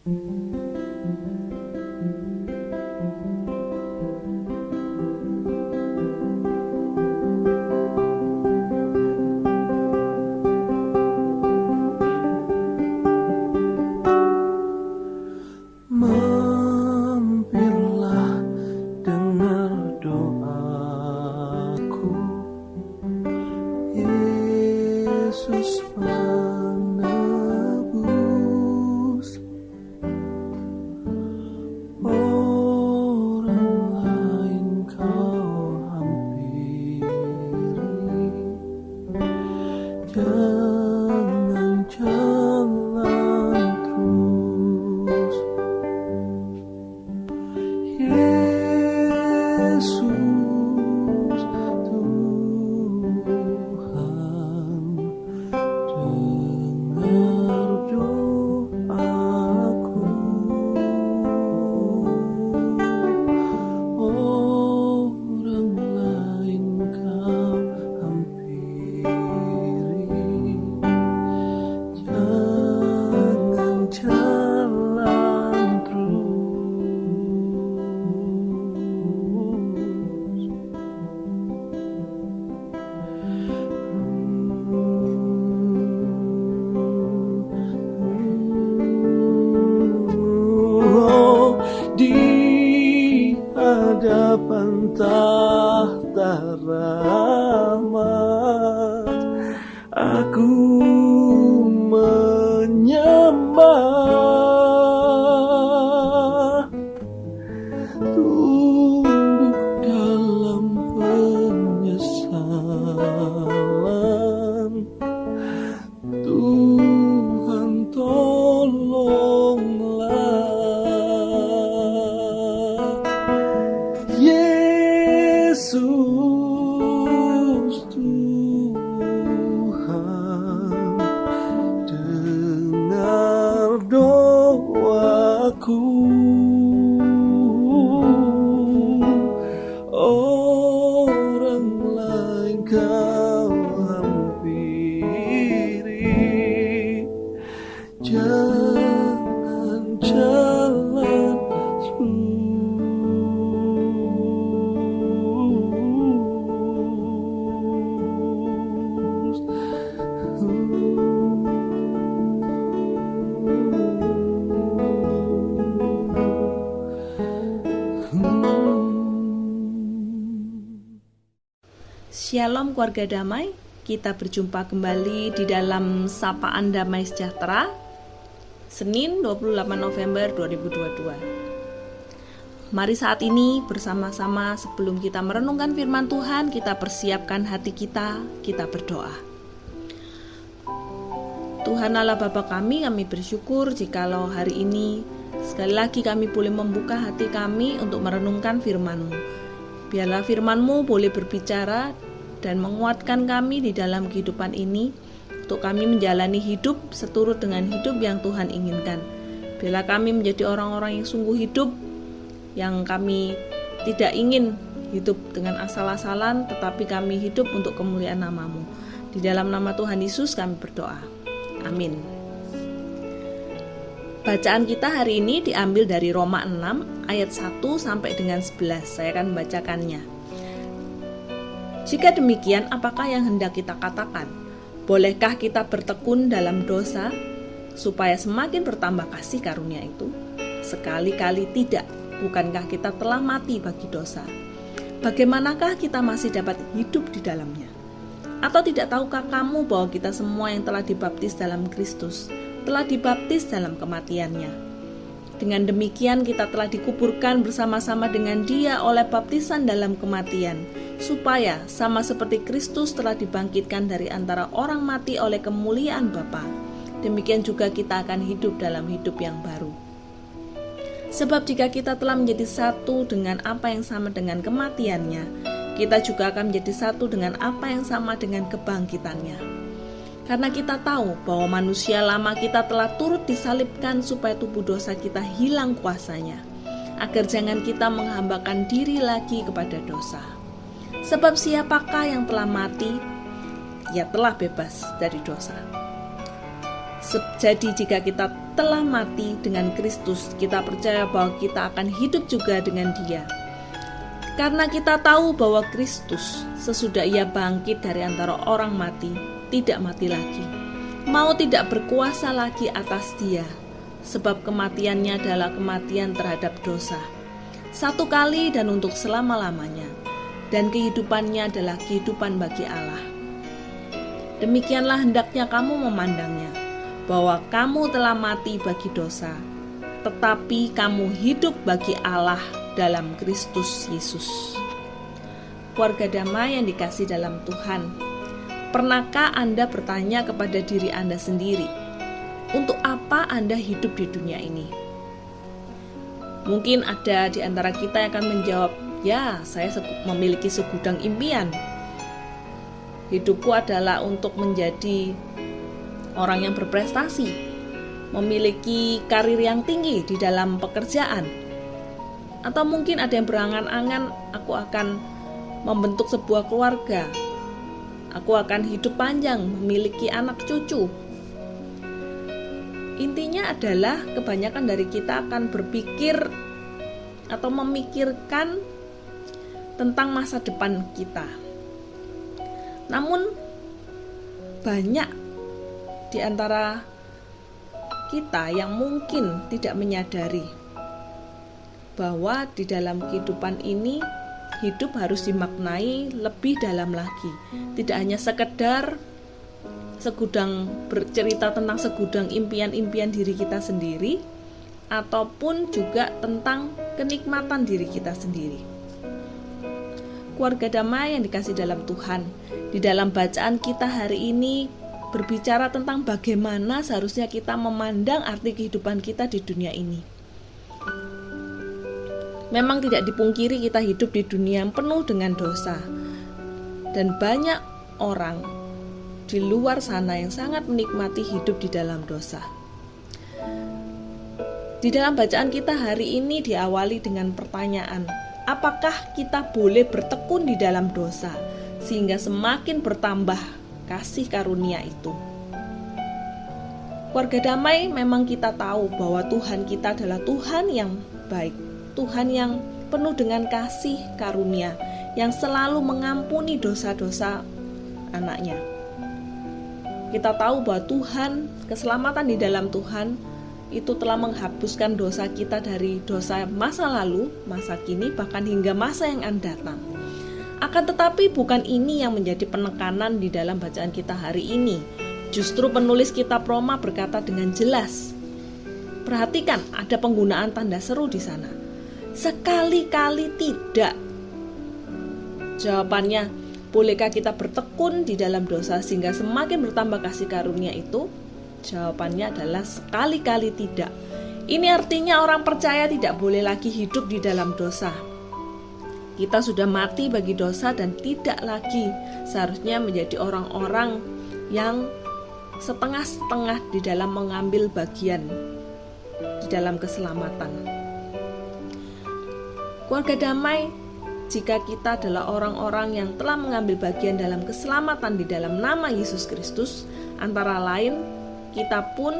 Mampirlah dengar doaku, Yesus penebus. Orang lain kau hampiri, jangan jalan terus. Yesus Tuhan, dengar doaku. Orang lain kau hampiri, jangan jalan terus. Di hadapan tahta rahmat, aku menyembah, tunduk dalam penyesalan. Tuhan tolonglah. Yesus Tuhan, dengar doaku. Orang lain kau hampiri, jangan jalan terus. Shalom keluarga damai, kita berjumpa kembali di dalam Sapaan Damai Sejahtera, Senin 28 November 2022. Mari saat ini bersama-sama sebelum kita merenungkan firman Tuhan, kita persiapkan hati kita berdoa. Tuhan Allah Bapa kami bersyukur jikalau hari ini sekali lagi kami boleh membuka hati kami untuk merenungkan firman-Mu. Biarlah firman-Mu boleh berbicara dan menguatkan kami di dalam kehidupan ini, untuk kami menjalani hidup seturut dengan hidup yang Tuhan inginkan. Biarlah kami menjadi orang-orang yang sungguh hidup, yang kami tidak ingin hidup dengan asal-asalan, tetapi kami hidup untuk kemuliaan nama-Mu. Di dalam nama Tuhan Yesus kami berdoa. Amin. Bacaan kita hari ini diambil dari Roma 6 ayat 1 sampai dengan 11. Saya akan membacakannya. Jika demikian, apakah yang hendak kita katakan? Bolehkah kita bertekun dalam dosa supaya semakin bertambah kasih karunia itu? Sekali-kali tidak. Bukankah kita telah mati bagi dosa? Bagaimanakah kita masih dapat hidup di dalamnya? Atau tidak tahukah kamu bahwa kita semua yang telah dibaptis dalam Kristus telah dibaptis dalam kematiannya? Dengan demikian kita telah dikuburkan bersama-sama dengan Dia oleh baptisan dalam kematian, supaya sama seperti Kristus telah dibangkitkan dari antara orang mati oleh kemuliaan Bapa, demikian juga kita akan hidup dalam hidup yang baru. Sebab jika kita telah menjadi satu dengan apa yang sama dengan kematiannya, kita juga akan menjadi satu dengan apa yang sama dengan kebangkitannya. Karena kita tahu bahwa manusia lama kita telah turut disalibkan supaya tubuh dosa kita hilang kuasanya, agar jangan kita menghambakan diri lagi kepada dosa. Sebab siapakah yang telah mati, ia telah bebas dari dosa. Jadi jika kita telah mati dengan Kristus, kita percaya bahwa kita akan hidup juga dengan Dia. Karena kita tahu bahwa Kristus sesudah Ia bangkit dari antara orang mati, tidak mati lagi. Maut tidak berkuasa lagi atas Dia, sebab kematiannya adalah kematian terhadap dosa. Satu kali dan untuk selama-lamanya, dan kehidupannya adalah kehidupan bagi Allah. Demikianlah hendaknya kamu memandangnya, bahwa kamu telah mati bagi dosa, tetapi kamu hidup bagi Allah dalam Kristus Yesus. Keluarga damai yang dikasihi dalam Tuhan, pernahkah Anda bertanya kepada diri Anda sendiri, untuk apa Anda hidup di dunia ini? Mungkin ada di antara kita yang akan menjawab, ya, saya memiliki segudang impian. Hidupku adalah untuk menjadi orang yang berprestasi, memiliki karir yang tinggi di dalam pekerjaan. Atau mungkin ada yang berangan-angan, aku akan membentuk sebuah keluarga, aku akan hidup panjang, memiliki anak cucu. Intinya adalah kebanyakan dari kita akan berpikir atau memikirkan tentang masa depan kita. Namun banyak di antara kita yang mungkin tidak menyadari bahwa di dalam kehidupan ini hidup harus dimaknai lebih dalam lagi. Tidak hanya sekedar bercerita tentang segudang impian-impian diri kita sendiri, ataupun juga tentang kenikmatan diri kita sendiri. Keluarga damai yang dikasihi dalam Tuhan, di dalam bacaan kita hari ini berbicara tentang bagaimana seharusnya kita memandang arti kehidupan kita di dunia ini. Memang tidak dipungkiri kita hidup di dunia yang penuh dengan dosa, dan banyak orang di luar sana yang sangat menikmati hidup di dalam dosa. Di dalam bacaan kita hari ini diawali dengan pertanyaan, apakah kita boleh bertekun di dalam dosa sehingga semakin bertambah kasih karunia itu? Keluarga damai, memang kita tahu bahwa Tuhan kita adalah Tuhan yang baik, Tuhan yang penuh dengan kasih karunia, yang selalu mengampuni dosa-dosa anaknya. Kita tahu bahwa Tuhan, keselamatan di dalam Tuhan itu telah menghapuskan dosa kita dari dosa masa lalu, masa kini, bahkan hingga masa yang akan datang. Akan tetapi bukan ini yang menjadi penekanan di dalam bacaan kita hari ini. Justru penulis kitab Roma berkata dengan jelas. Perhatikan, ada penggunaan tanda seru di sana. Sekali-kali tidak. Jawabannya, bolehkah kita bertekun di dalam dosa sehingga semakin bertambah kasih karunia itu? Jawabannya adalah sekali-kali tidak. Ini artinya orang percaya tidak boleh lagi hidup di dalam dosa. Kita sudah mati bagi dosa dan tidak lagi seharusnya menjadi orang-orang yang setengah-setengah di dalam mengambil bagian di dalam keselamatan. Keluarga damai, jika kita adalah orang-orang yang telah mengambil bagian dalam keselamatan di dalam nama Yesus Kristus, antara lain kita pun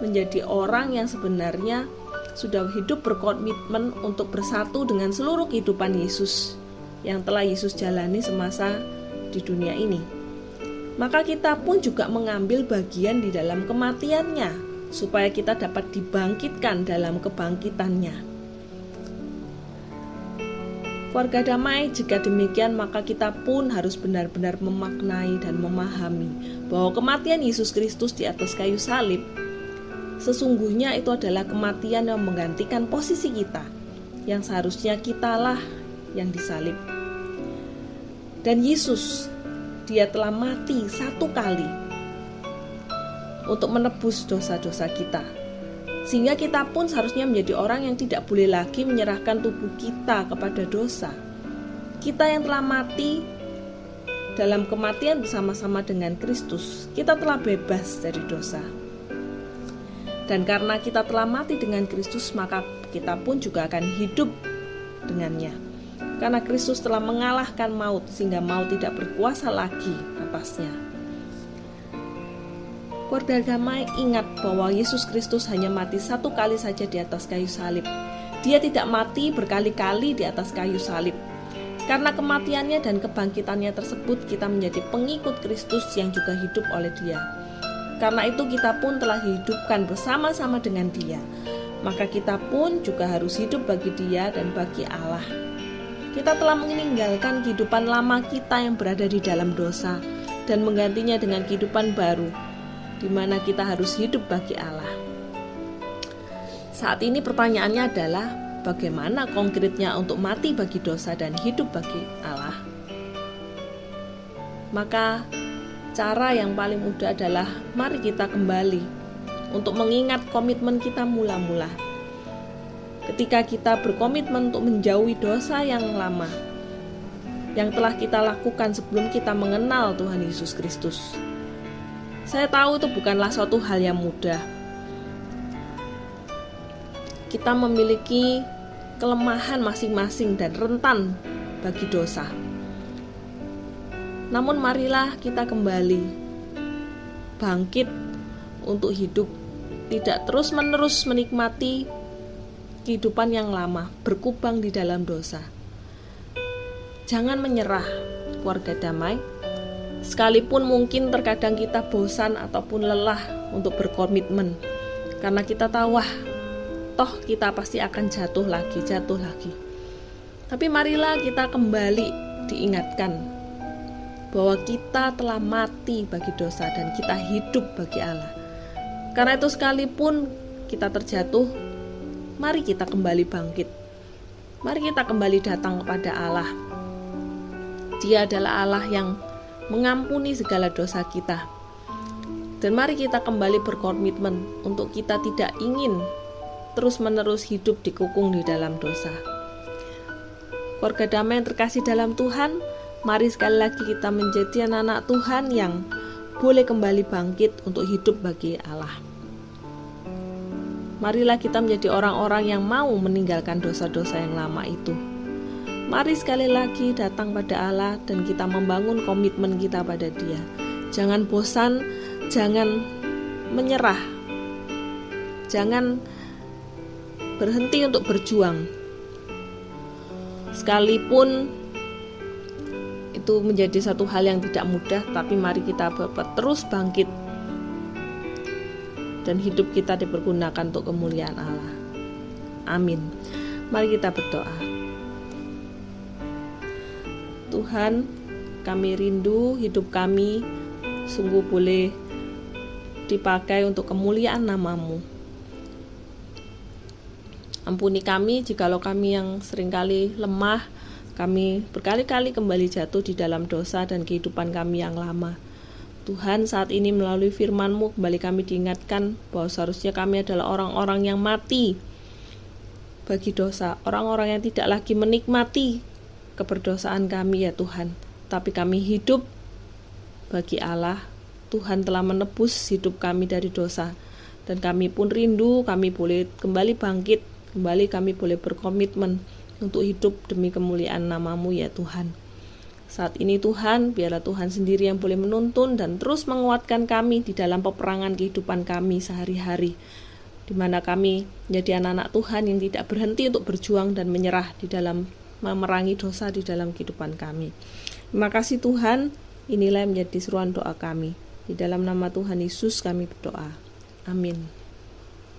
menjadi orang yang sebenarnya sudah hidup berkomitmen untuk bersatu dengan seluruh kehidupan Yesus yang telah Yesus jalani semasa di dunia ini. Maka kita pun juga mengambil bagian di dalam kematiannya, supaya kita dapat dibangkitkan dalam kebangkitannya. Keluarga damai, jika demikian maka kita pun harus benar-benar memaknai dan memahami bahwa kematian Yesus Kristus di atas kayu salib sesungguhnya itu adalah kematian yang menggantikan posisi kita, yang seharusnya kitalah yang disalib. Dan Yesus, Dia telah mati satu kali untuk menebus dosa-dosa kita, sehingga kita pun seharusnya menjadi orang yang tidak boleh lagi menyerahkan tubuh kita kepada dosa. Kita yang telah mati dalam kematian bersama-sama dengan Kristus, kita telah bebas dari dosa. Dan karena kita telah mati dengan Kristus, maka kita pun juga akan hidup dengannya. Karena Kristus telah mengalahkan maut, sehingga maut tidak berkuasa lagi atasnya. Keluarga damai, ingat bahwa Yesus Kristus hanya mati satu kali saja di atas kayu salib. Dia tidak mati berkali-kali di atas kayu salib. Karena kematiannya dan kebangkitannya tersebut, kita menjadi pengikut Kristus yang juga hidup oleh Dia. Karena itu kita pun telah dihidupkan bersama-sama dengan Dia. Maka kita pun juga harus hidup bagi Dia dan bagi Allah. Kita telah meninggalkan kehidupan lama kita yang berada di dalam dosa dan menggantinya dengan kehidupan baru, di mana kita harus hidup bagi Allah. Saat ini pertanyaannya adalah, bagaimana konkretnya untuk mati bagi dosa dan hidup bagi Allah? Maka cara yang paling mudah adalah mari kita kembali untuk mengingat komitmen kita mula-mula. Ketika kita berkomitmen untuk menjauhi dosa yang lama, yang telah kita lakukan sebelum kita mengenal Tuhan Yesus Kristus. Saya tahu itu bukanlah suatu hal yang mudah. Kita memiliki kelemahan masing-masing dan rentan bagi dosa. Namun marilah kita kembali bangkit untuk hidup, tidak terus-menerus menikmati kehidupan yang lama, berkubang di dalam dosa. Jangan menyerah, keluarga damai. Sekalipun mungkin terkadang kita bosan ataupun lelah untuk berkomitmen, karena kita tahu, toh kita pasti akan jatuh lagi. Tapi marilah kita kembali diingatkan bahwa kita telah mati bagi dosa dan kita hidup bagi Allah. Karena itu sekalipun kita terjatuh, mari kita kembali bangkit. Mari kita kembali datang kepada Allah. Dia adalah Allah yang mengampuni segala dosa kita. Dan mari kita kembali berkomitmen untuk kita tidak ingin terus-menerus hidup dikukung di dalam dosa. Keluarga damai yang terkasih dalam Tuhan, mari sekali lagi kita menjadi anak-anak Tuhan yang boleh kembali bangkit untuk hidup bagi Allah. Marilah kita menjadi orang-orang yang mau meninggalkan dosa-dosa yang lama itu. Mari sekali lagi datang pada Allah dan kita membangun komitmen kita pada Dia. Jangan bosan, jangan menyerah, jangan berhenti untuk berjuang. Sekalipun itu menjadi satu hal yang tidak mudah, tapi mari kita terus bangkit dan hidup kita dipergunakan untuk kemuliaan Allah. Amin. Mari kita berdoa. Tuhan, kami rindu hidup kami sungguh boleh dipakai untuk kemuliaan nama-Mu. Ampuni kami jikalau kami yang seringkali lemah, kami berkali-kali kembali jatuh di dalam dosa dan kehidupan kami yang lama. Tuhan, saat ini melalui firman-Mu kembali kami diingatkan bahwa seharusnya kami adalah orang-orang yang mati bagi dosa, orang-orang yang tidak lagi menikmati keberdosaan kami ya Tuhan, tapi kami hidup bagi Allah. Tuhan telah menebus hidup kami dari dosa, dan kami pun rindu kami boleh kembali bangkit, kembali kami boleh berkomitmen untuk hidup demi kemuliaan nama-Mu ya Tuhan. Saat ini Tuhan, biarlah Tuhan sendiri yang boleh menuntun dan terus menguatkan kami di dalam peperangan kehidupan kami sehari-hari, di mana kami menjadi anak-anak Tuhan yang tidak berhenti untuk berjuang dan menyerah di dalam memerangi dosa di dalam kehidupan kami. Terima kasih Tuhan, inilah yang menjadi seruan doa kami. Di dalam nama Tuhan Yesus kami berdoa. Amin.